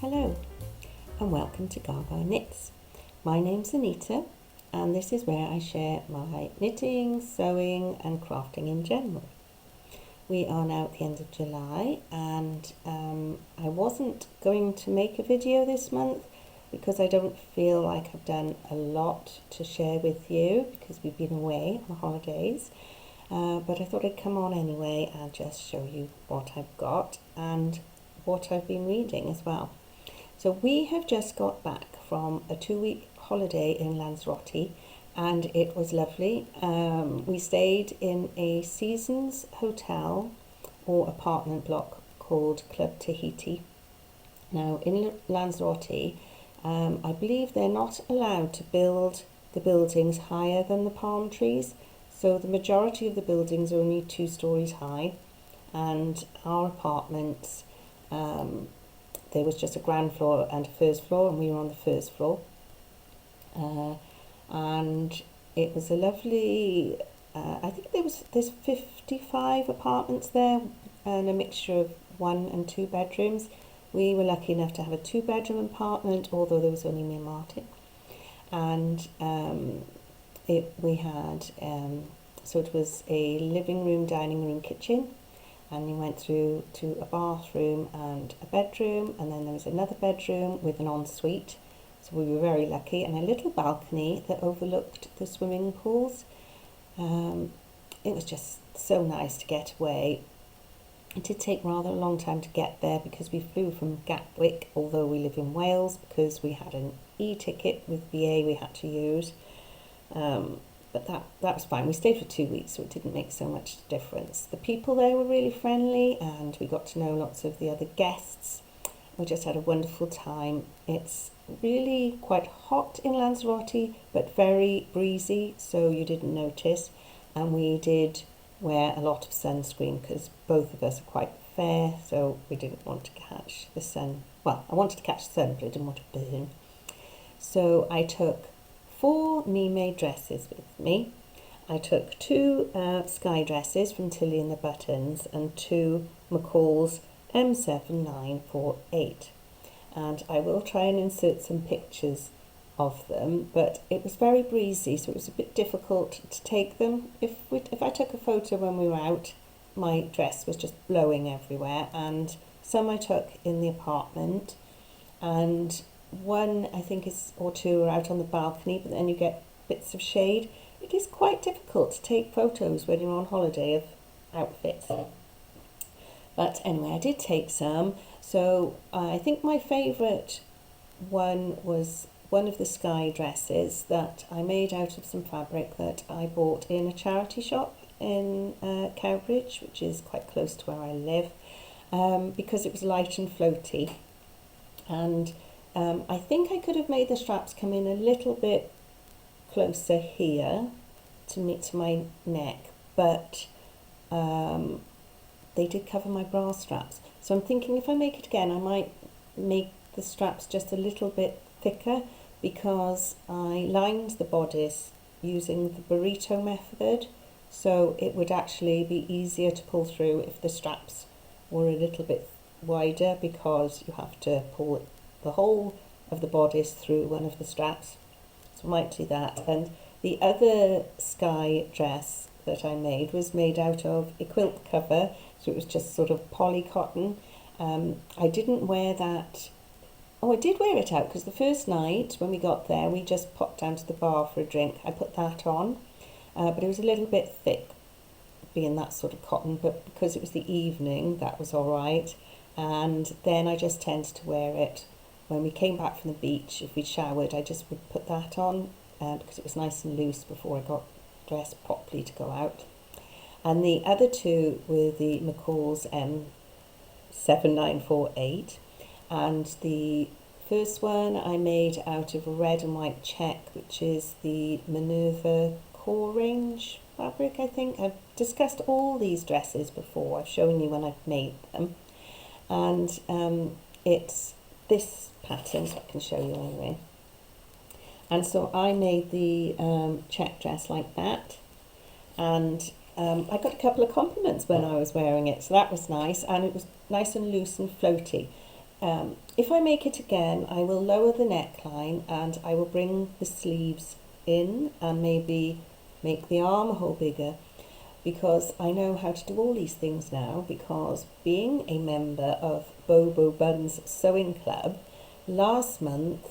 Hello and welcome to Gaga Knits. My name's Anita and this is where I share my knitting, sewing and crafting in general. We are now at the end of July and I wasn't going to make a video this month because I don't feel like I've done a lot to share with you because we've been away on holidays. But I thought I'd come on anyway and just show you what I've got and what I've been reading as well. So we have just got back from a 2-week holiday in Lanzarote and it was lovely. We stayed in a Seasons hotel or apartment block called Club Tahiti. Now in Lanzarote, I believe they're not allowed to build the buildings higher than the palm trees. So the majority of the buildings are only 2 stories high, and our apartments, there was just a ground floor and a first floor, and we were on the first floor. And it was a lovely, I think there's 55 apartments there, and a mixture of 1 and 2 bedrooms. We were lucky enough to have a 2-bedroom apartment, although there was only me and Martin. And we had, so it was a living room, dining room, kitchen, and we went through to a bathroom and a bedroom, and then there was another bedroom with an ensuite. So we were very lucky, and a little balcony that overlooked the swimming pools. It was just so nice to get away. It did take rather a long time to get there because we flew from Gatwick, although we live in Wales, because we had an e-ticket with BA we had to use. But that was fine. We stayed for 2 weeks, so it didn't make so much difference. The people there were really friendly, and we got to know lots of the other guests. We just had a wonderful time. It's really quite hot in Lanzarote, but very breezy, so you didn't notice. And we did wear a lot of sunscreen because both of us are quite fair, so we didn't want to catch the sun. Well, I wanted to catch the sun, but I didn't want to burn. So I took 4 knee-made dresses with me. I took 2 Skye dresses from Tilly and the Buttons and 2 McCalls M7948. And I will try and insert some pictures of them, but it was very breezy, so it was a bit difficult to take them. If I took a photo when we were out, my dress was just blowing everywhere, and some I took in the apartment, and 1 I think or 2 are out on the balcony, but then you get bits of shade. It is quite difficult to take photos when you're on holiday of outfits. But anyway, I did take some. So I think my favourite one was one of the Skye dresses that I made out of some fabric that I bought in a charity shop in Cowbridge, which is quite close to where I live, because it was light and floaty. And I think I could have made the straps come in a little bit closer here to my neck, but they did cover my bra straps. So I'm thinking if I make it again, I might make the straps just a little bit thicker, because I lined the bodice using the burrito method, so it would actually be easier to pull through if the straps were a little bit wider, because you have to pull the whole of the bodice through one of the straps. So I might do that. And the other Skye dress that I made was made out of a quilt cover, so it was just sort of poly cotton. I didn't wear that. Oh, I did wear it out because the first night when we got there, we just popped down to the bar for a drink. I put that on, but it was a little bit thick, being that sort of cotton, but because it was the evening, that was all right. And then I just tended to wear it when we came back from the beach. If we showered, I just would put that on because it was nice and loose before I got dressed properly to go out. And the other 2 were the McCalls M7948. And the first one I made out of a red and white check, which is the Minerva Core range fabric, I think. I've discussed all these dresses before. I've shown you when I've made them. And it's this pattern, so I can show you anyway. And so I made the check dress like that. And I got a couple of compliments when I was wearing it, so that was nice. And it was nice and loose and floaty. If I make it again, I will lower the neckline and I will bring the sleeves in and maybe make the armhole bigger, because I know how to do all these things now, because being a member of Bobo Bun's Sewing Club, last month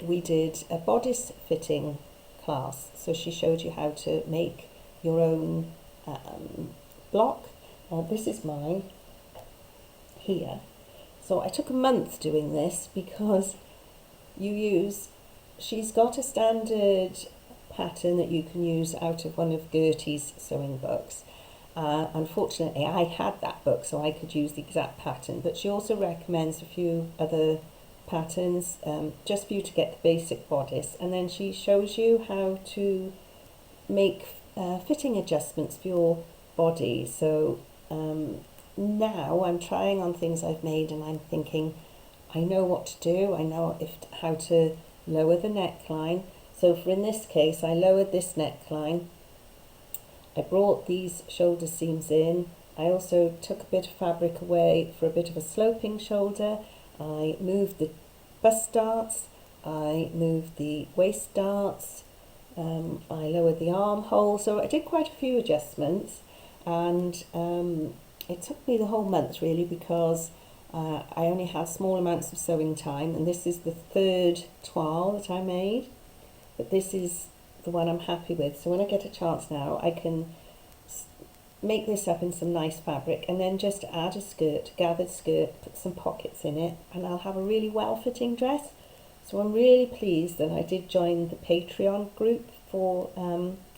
we did a bodice fitting class. So she showed you how to make your own block. This is mine here. So I took a month doing this because she's got a standard pattern that you can use out of one of Gertie's sewing books. Unfortunately, I had that book, so I could use the exact pattern, but she also recommends a few other patterns just for you to get the basic bodice, and then she shows you how to make fitting adjustments for your body. So now I'm trying on things I've made and I'm thinking, I know what to do, I know how to lower the neckline. So for in this case, I lowered this neckline, I brought these shoulder seams in, I also took a bit of fabric away for a bit of a sloping shoulder, I moved the bust darts, I moved the waist darts, I lowered the armhole. So I did quite a few adjustments, and it took me the whole month really, because I only had small amounts of sewing time, and this is the third toile that I made, but this is the one I'm happy with. So when I get a chance now, I can make this up in some nice fabric and then just add a skirt, gathered skirt, put some pockets in it, and I'll have a really well-fitting dress. So I'm really pleased that I did join the Patreon group for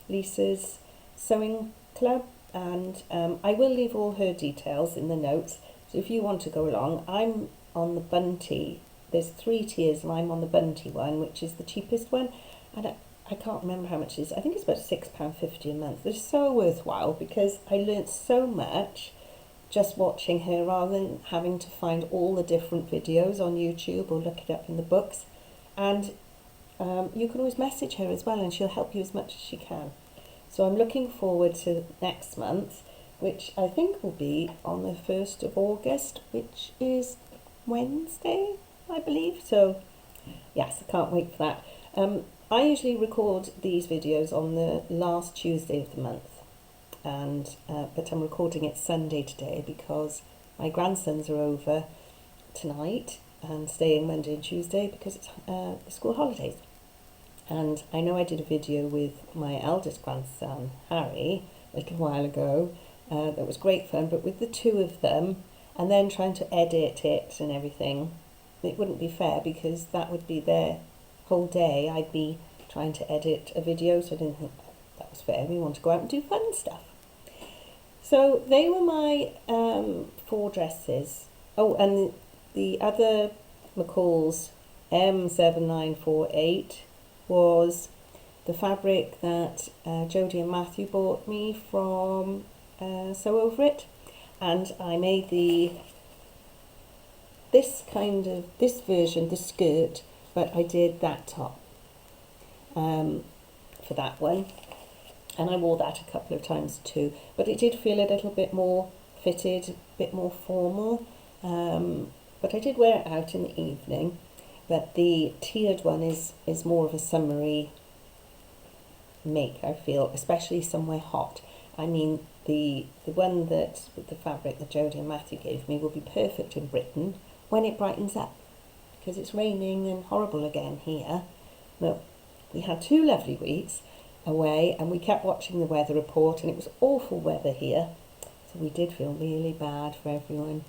Lisa's sewing club, and I will leave all her details in the notes. So if you want to go along, I'm on the Bunty. There's 3 tiers and I'm on the Bunty one, which is the cheapest one, and I can't remember how much it is. I think it's about £6.50 a month. It's so worthwhile because I learnt so much just watching her, rather than having to find all the different videos on YouTube or look it up in the books. And you can always message her as well, and she'll help you as much as she can. So I'm looking forward to next month, which I think will be on the 1st of August, which is Wednesday, I believe. So yes, I can't wait for that. I usually record these videos on the last Tuesday of the month, and but I'm recording it Sunday today because my grandsons are over tonight and staying Monday and Tuesday because it's the school holidays. And I know I did a video with my eldest grandson, Harry, a little while ago. That was great fun, but with the 2 of them, and then trying to edit it and everything, it wouldn't be fair because that would be their whole day. I'd be trying to edit a video, so I didn't think that was fair. We want to go out and do fun stuff. So they were my 4 dresses. Oh, and the other McCalls M7948 was the fabric that Jodie and Matthew bought me from Sew Over It, and I made this version, the skirt, but I did that top for that one, and I wore that a couple of times too, but it did feel a little bit more fitted, a bit more formal, but I did wear it out in the evening. But the tiered one is more of a summery make, I feel, especially somewhere hot. I mean, the one that, with the fabric that Jodie and Matthew gave me, will be perfect in Britain when it brightens up, because it's raining and horrible again here. But we had 2 lovely weeks away, and we kept watching the weather report, and it was awful weather here, so we did feel really bad for everyone.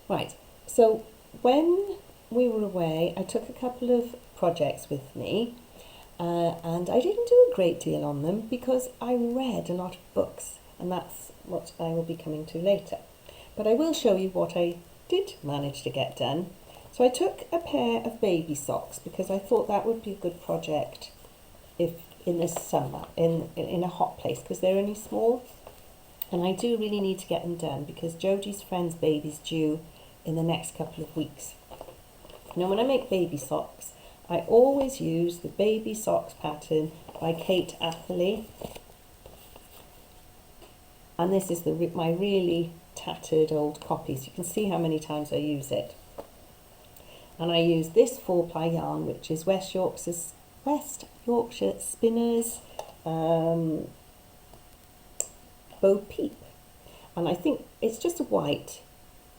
Right. So when we were away, I took a couple of projects with me, and I didn't do a great deal on them because I read a lot of books, and that's what I will be coming to later. But I will show you what I did manage to get done. So I took a pair of baby socks because I thought that would be a good project if in this summer, in a hot place, because they're only small, and I do really need to get them done because Jodie's friend's baby's due in the next couple of weeks. Now when I make baby socks, I always use the baby socks pattern by Kate Atherley, and this is my really tattered old copies. You can see how many times I use it. And I use this 4-ply yarn, which is West Yorkshire Spinners Bo Peep. And I think it's just a white,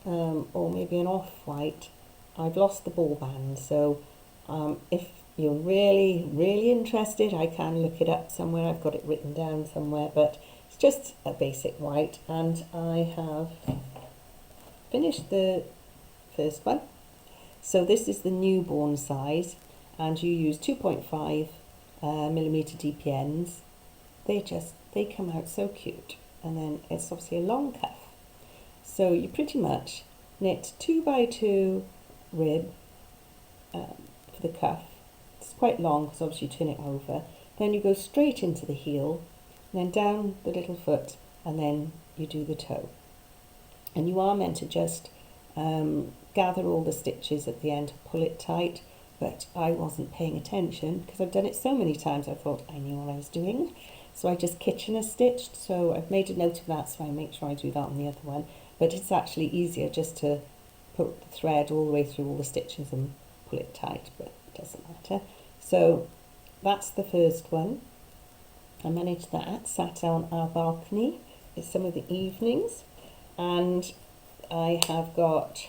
or maybe an off-white. I've lost the ball band, so if you're really interested, I can look it up somewhere. I've got it written down somewhere, but it's just a basic white. And I have finished the first one. So this is the newborn size, and you use 2.5 millimeter DPNs. They come out so cute. And then it's obviously a long cuff. So you pretty much knit 2x2 rib for the cuff. It's quite long because obviously you turn it over. Then you go straight into the heel, and then down the little foot, and then you do the toe. And you are meant to just gather all the stitches at the end, pull it tight, but I wasn't paying attention because I've done it so many times. I thought I knew what I was doing, so I just Kitchener stitched. So I've made a note of that, so I make sure I do that on the other one. But it's actually easier just to put the thread all the way through all the stitches and pull it tight, but it doesn't matter. So that's the first one. I managed that, sat on our balcony. It's some of the evenings, and I have got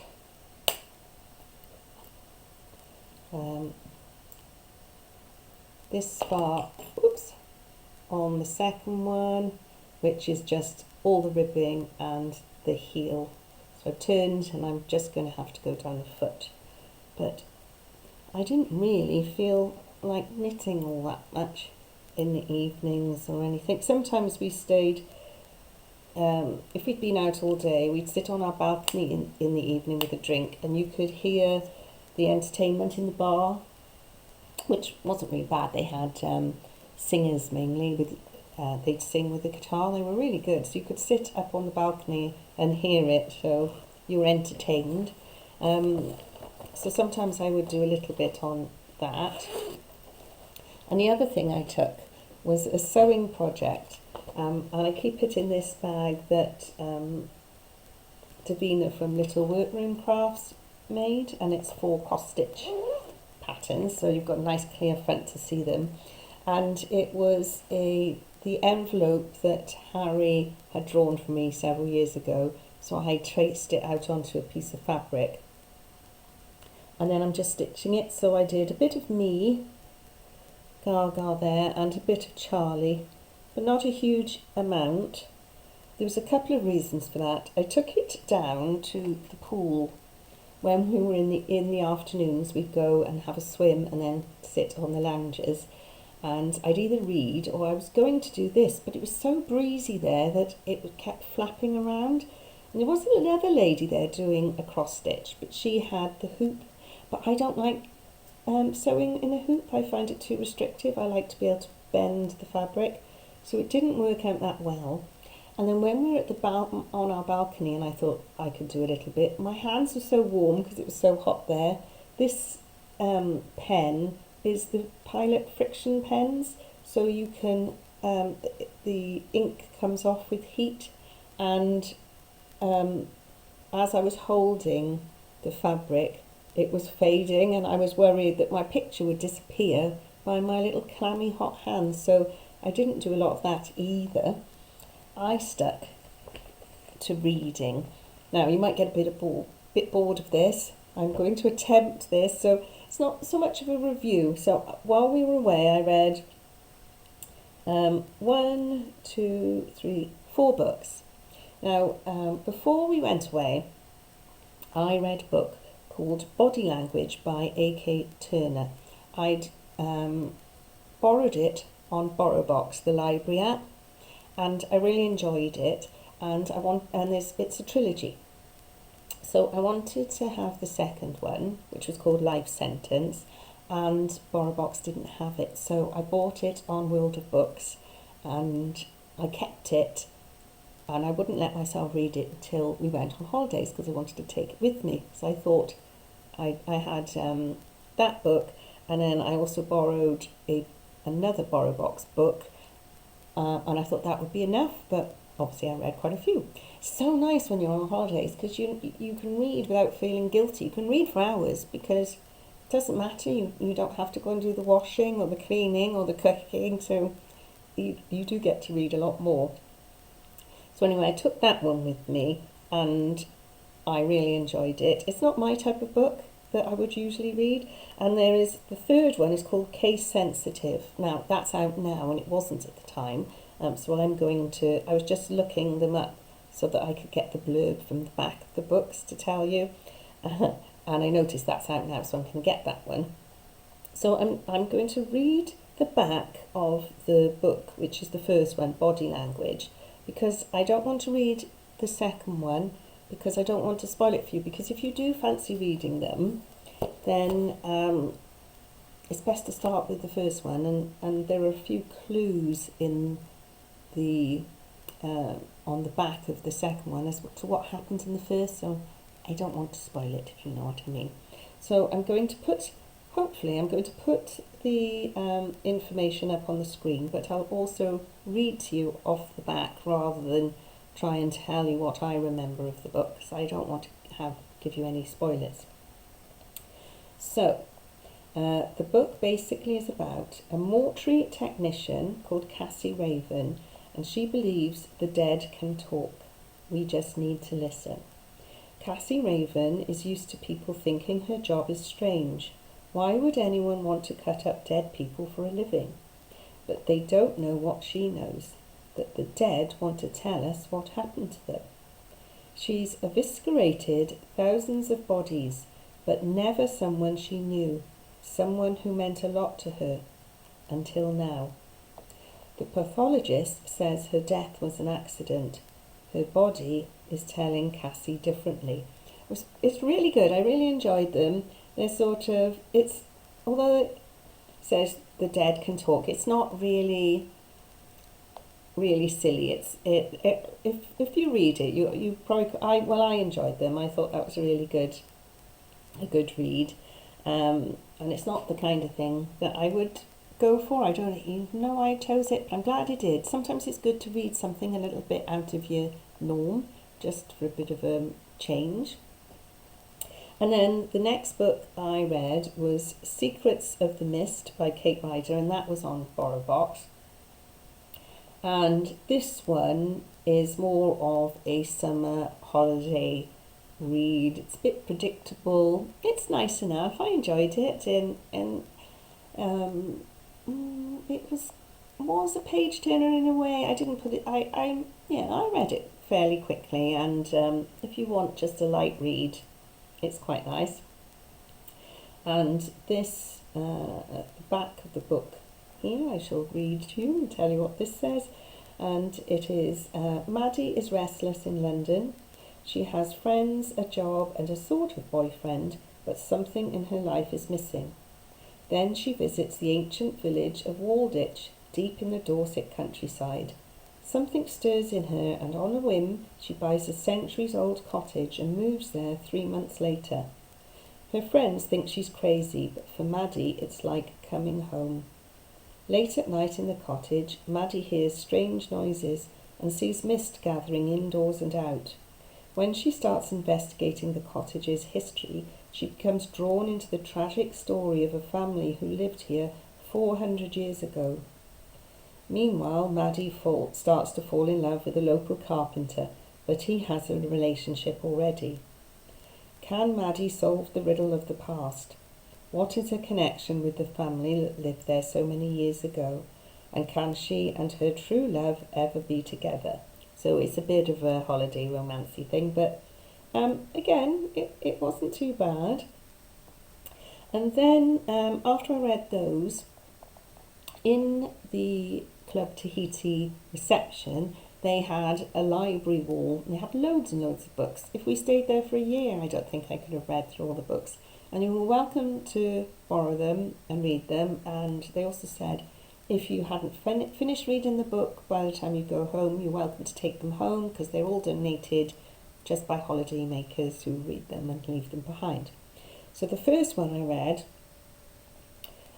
this spark, on the second one, which is just all the ribbing and the heel. So I've turned, and I'm just going to have to go down the foot. But I didn't really feel like knitting all that much in the evenings or anything. Sometimes we stayed, if we'd been out all day, we'd sit on our balcony in the evening with a drink, and you could hear the entertainment in the bar, which wasn't really bad. They had singers mainly, with they'd sing with the guitar. They were really good, so you could sit up on the balcony and hear it, so you were entertained. So sometimes I would do a little bit on that. And the other thing I took was a sewing project, and I keep it in this bag that Davina from Little Workroom Crafts made, and it's 4 cross-stitch patterns, so you've got a nice clear front to see them. And it was the envelope that Harry had drawn for me several years ago, so I traced it out onto a piece of fabric, and then I'm just stitching it. So I did a bit of me, Gaga there, and a bit of Charlie, but not a huge amount. There was a couple of reasons for that. I took it down to the pool when we were in the afternoons. We'd go and have a swim and then sit on the lounges, and I'd either read or I was going to do this, but it was so breezy there that it kept flapping around. And there was another lady there doing a cross stitch, but she had the hoop, but I don't like sewing in a hoop. I find it too restrictive. I like to be able to bend the fabric, so it didn't work out that well. And then when we were at on our balcony, and I thought I could do a little bit, my hands were so warm because it was so hot there. This pen is the Pilot friction pens, so you can the ink comes off with heat, and as I was holding the fabric, it was fading, and I was worried that my picture would disappear by my little clammy hot hands, so I didn't do a lot of that either. I stuck to reading. Now you might get a bit bored of this. I'm going to attempt this, so it's not so much of a review. So while we were away, I read 1, 2, 3, 4 books. Now before we went away, I read a book called Body Language by A.K. Turner. I'd borrowed it on BorrowBox, the library app, and I really enjoyed it. And it's a trilogy. So I wanted to have the second one, which was called Life Sentence, and BorrowBox didn't have it, so I bought it on World of Books, and I kept it, and I wouldn't let myself read it until we went on holidays because I wanted to take it with me. So I thought I had that book, and then I also borrowed another BorrowBox book, and I thought that would be enough, but obviously I read quite a few. So nice when you're on holidays because you can read without feeling guilty. You can read for hours because it doesn't matter. You don't have to go and do the washing or the cleaning or the cooking, so you do get to read a lot more. So anyway, I took that one with me and I really enjoyed it. It's not my type of book that I would usually read. And there is, the third one is called Case Sensitive. Now, that's out now and it wasn't at the time. So I was just looking them up so that I could get the blurb from the back of the books to tell you. And I noticed that's out now, so I can get that one. So I'm going to read the back of the book, which is the first one, Body Language, because I don't want to read the second one, because I don't want to spoil it for you, because if you do fancy reading them, then it's best to start with the first one, and there are a few clues in the on the back of the second one as to what happens in the first, so I don't want to spoil it, if you know what I mean. So I'm going to put the information up on the screen, but I'll also read to you off the back rather than try and tell you what I remember of the book, because I don't want to give you any spoilers. So, the book basically is about a mortuary technician called Cassie Raven, and she believes the dead can talk. We just need to listen. Cassie Raven is used to people thinking her job is strange. Why would anyone want to cut up dead people for a living? But they don't know what she knows, that the dead want to tell us what happened to them. She's eviscerated thousands of bodies, but never someone she knew, someone who meant a lot to her, until now. The pathologist says her death was an accident. Her body is telling Cassie differently. It's really good. I really enjoyed them. They're although it says the dead can talk, it's not really silly. If you read it, you probably I enjoyed them. I thought that was a good read, and it's not the kind of thing that I would go for. I don't even know why I chose it, but I'm glad I did. Sometimes it's good to read something a little bit out of your norm, just for a bit of a change. And then the next book I read was Secrets of the Mist by Kate Ryder, and that was on BorrowBox. And this one is more of a summer holiday read. It's a bit predictable. It's nice enough. I enjoyed it, and it was a page turner in a way. I didn't put it. I read it fairly quickly, and if you want just a light read, it's quite nice. And this at the back of the book here, I shall read to you and tell you what this says. And it is, Maddie is restless in London. She has friends, a job and a sort of boyfriend, but something in her life is missing. Then she visits the ancient village of Walditch, deep in the Dorset countryside. Something stirs in her, and on a whim she buys a centuries-old cottage and moves there 3 months later. Her friends think she's crazy, but for Maddie it's like coming home. Late at night in the cottage, Maddie hears strange noises and sees mist gathering indoors and out. When she starts investigating the cottage's history, she becomes drawn into the tragic story of a family who lived here 400 years ago. Meanwhile, Maddie starts to fall in love with a local carpenter, but he has a relationship already. Can Maddie solve the riddle of the past? What is her connection with the family that lived there so many years ago? And can she and her true love ever be together? So it's a bit of a holiday romancy thing, but again, it wasn't too bad. And then after I read those, in the Club Tahiti reception, they had a library wall. They had loads and loads of books. If we stayed there for a year, I don't think I could have read through all the books. And you were welcome to borrow them and read them. And they also said, if you hadn't finished reading the book by the time you go home, you're welcome to take them home, because they're all donated just by holiday makers who read them and leave them behind. So the first one I read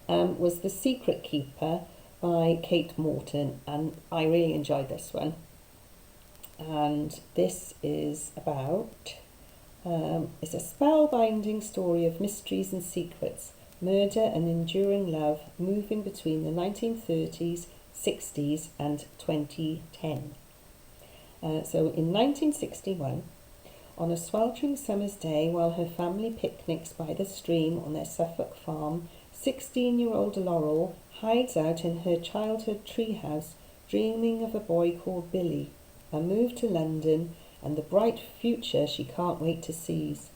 was The Secret Keeper by Kate Morton, and I really enjoyed this one. and this is about, it's a spellbinding story of mysteries and secrets, murder and enduring love moving between the 1930s, 60s and 2010. So in 1961, on a sweltering summer's day, while her family picnics by the stream on their Suffolk farm, 16-year-old Laurel hides out in her childhood treehouse, dreaming of a boy called Billy, a move to London, and the bright future she can't wait to seize.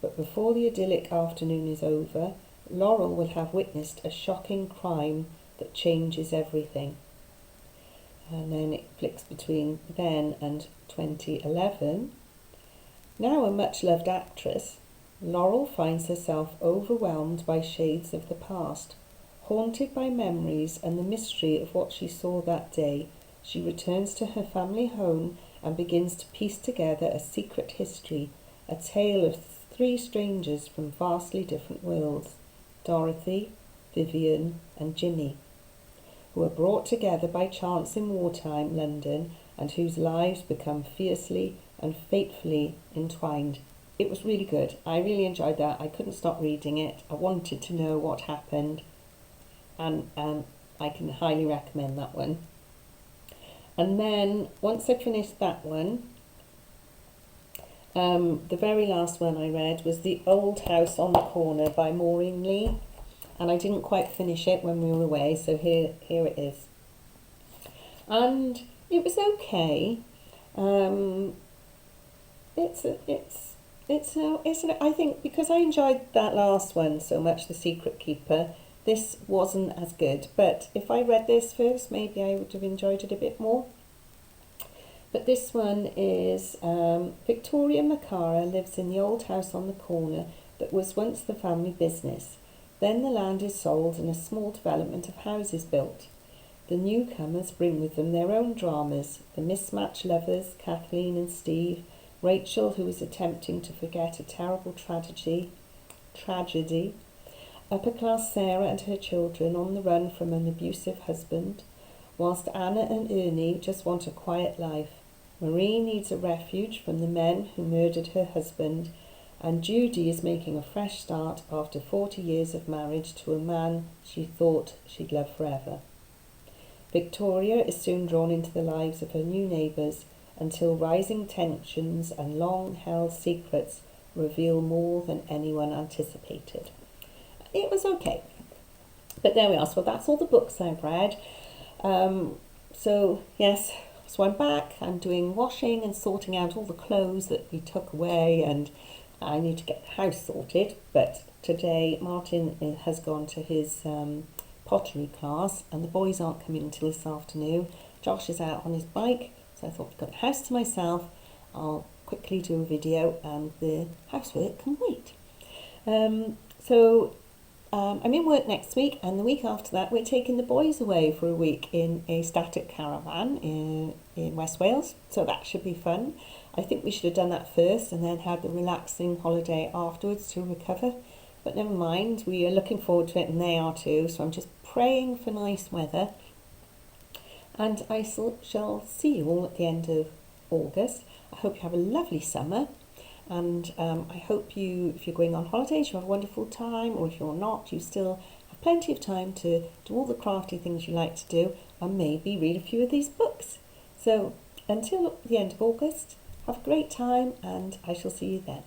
But before the idyllic afternoon is over, Laurel will have witnessed a shocking crime that changes everything. And then it flicks between then and 2011. Now a much-loved actress, Laurel finds herself overwhelmed by shades of the past. Haunted by memories and the mystery of what she saw that day, she returns to her family home and begins to piece together a secret history, a tale of three strangers from vastly different worlds, Dorothy, Vivian and Ginny, who are brought together by chance in wartime London and whose lives become fiercely and fatefully entwined. It was really good. I really enjoyed that. I couldn't stop reading it. I wanted to know what happened, and I can highly recommend that one. And then once I finished that one, the very last one I read was The Old House on the Corner by Maureen Lee, and I didn't quite finish it when we were away, so here it is. And it was okay. I think because I enjoyed that last one so much, The Secret Keeper, this wasn't as good. But if I read this first, maybe I would have enjoyed it a bit more. But this one is Victoria Macara lives in the old house on the corner that was once the family business. Then the land is sold and a small development of houses built. The newcomers bring with them their own dramas, the mismatched lovers, Kathleen and Steve, Rachel, who is attempting to forget a terrible tragedy, upper-class Sarah and her children on the run from an abusive husband, whilst Anna and Ernie just want a quiet life. Marie needs a refuge from the men who murdered her husband, and Judy is making a fresh start after 40 years of marriage to a man she thought she'd love forever. Victoria is soon drawn into the lives of her new neighbours until rising tensions and long-held secrets reveal more than anyone anticipated. It was okay. But there we are. So that's all the books I've read. So I'm back. I'm doing washing and sorting out all the clothes that we took away, and I need to get the house sorted. But today Martin has gone to his pottery class, and the boys aren't coming until this afternoon. Josh is out on his bike, so I thought I've got the house to myself. I'll quickly do a video and the housework can wait. I'm in work next week, and the week after that we're taking the boys away for a week in a static caravan in West Wales, so that should be fun. I think we should have done that first and then had the relaxing holiday afterwards to recover, but never mind, we are looking forward to it and they are too, so I'm just praying for nice weather, and I shall see you all at the end of August. I hope you have a lovely summer. And I hope if you're going on holidays, you have a wonderful time, or if you're not, you still have plenty of time to do all the crafty things you like to do, and maybe read a few of these books. So until the end of August, have a great time, and I shall see you then.